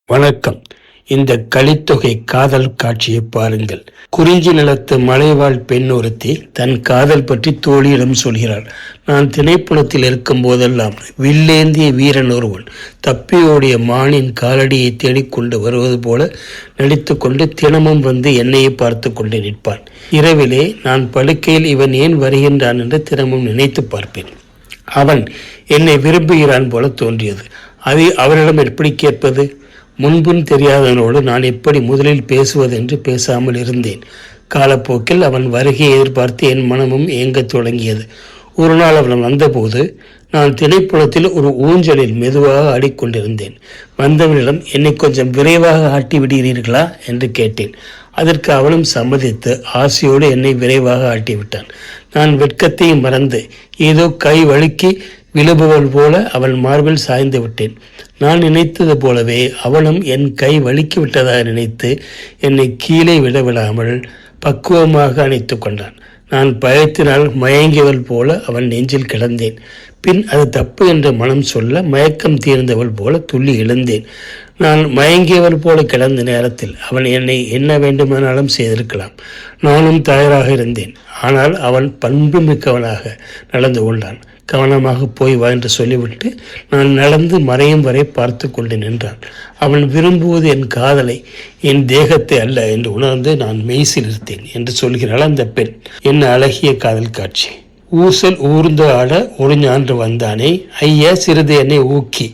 வணக்கம். இந்த கலித்தொகை காதல் காட்சியை பாருங்கள். குறிஞ்சி நிலத்து மலைவாழ் பெண் ஒருத்தி தன் காதல் பற்றி தோழியிடம் சொல்கிறாள். நான் திணைப்புலத்தில் இருக்கும் போதெல்லாம் வில்லேந்திய வீரன் ஒருவன் தப்பியோடைய மானின் காலடியை தேடிக்கொண்டு வருவது போல நடித்து கொண்டு தினமும் வந்து என்னையே பார்த்து கொண்டு நிற்பான். இரவிலே நான் படுக்கையில் இவன் ஏன் வருகின்றான் என்று தினமும் நினைத்து பார்ப்பேன். அவன் என்னை விரும்புகிறான் போல தோன்றியது. அதை அவரிடம் எப்படி கேட்பது? முன்பும் தெரியாதவனோடு நான் எப்படி முதலில் பேசுவது என்று பேசாமல் இருந்தேன். காலப்போக்கில் அவன் வருகையை எதிர்பார்த்து என் மனமும் ஏங்கத் தொடங்கியது. ஒரு நாள் அவன் வந்தபோது நான் திணைப்புலத்தில் ஒரு ஊஞ்சலில் மெதுவாக ஆடிக்கொண்டிருந்தேன். வந்தவனிடம் என்னை கொஞ்சம் விரைவாக ஆட்டி விடுகிறீர்களா என்று கேட்டேன். அதற்கு அவனும் சம்மதித்து ஆசையோடு என்னை விரைவாக ஆட்டிவிட்டான். நான் வெட்கத்தையும் மறந்து ஏதோ கை வழுக்கி விழுபவள் போல அவன் மார்பில் சாய்ந்து விட்டேன். நான் நினைத்தது போலவே அவனும் என் கை வழுக்கி விட்டதாக நினைத்து என்னை கீழே விடவிடாமல் பக்குவமாக அணைத்து கொண்டான். நான் பயத்தினால் மயங்கியவள் போல அவன் நெஞ்சில் கிடந்தேன். பின் அது தப்பு என்று மனம் சொல்ல மயக்கம் தீர்ந்தவள் போல துள்ளி எழுந்தேன். நான் மயங்கியவள் போல கிடந்த நேரத்தில் அவன் என்னை என்ன வேண்டுமானாலும் செய்திருக்கலாம். நானும் தயாராக இருந்தேன். ஆனால் அவன் பண்பு மிக்கவனாக நடந்து கொண்டான். கவனமாக போய் வா என்று சொல்லிவிட்டு நான் நடந்து மறையும் வரை பார்த்து கொண்டு நின்றான். அவன் விரும்புவது என் காதலை, என் தேகத்தை அல்ல என்று உணர்ந்து நான் மெய்சிலிருத்தேன் என்று சொல்கிறாள் அந்த பெண். என்ன அழகிய காதல் காட்சி! ஊசல் ஊர்ந்து ஆட ஒரு ஞான்று வந்தானே, ஐயா சிறிது என்னை ஊக்கி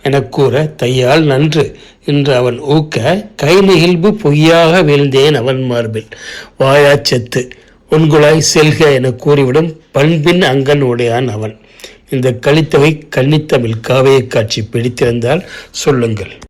என கூற தையால் நன்று என்று அவன் ஊக்க கை நெகிழ்வு பொய்யாக வீழ்ந்தேன் அவன் மார்பில். வாயாச்சத்து உன்குழாய் செல்க என கூறிவிடும் பண்பின் அங்கன் உடையான் அவன். இந்த கலித்தொகை கன்னித்தமிழ் காவிய காட்சி பிடித்திருந்தால் சொல்லுங்கள்.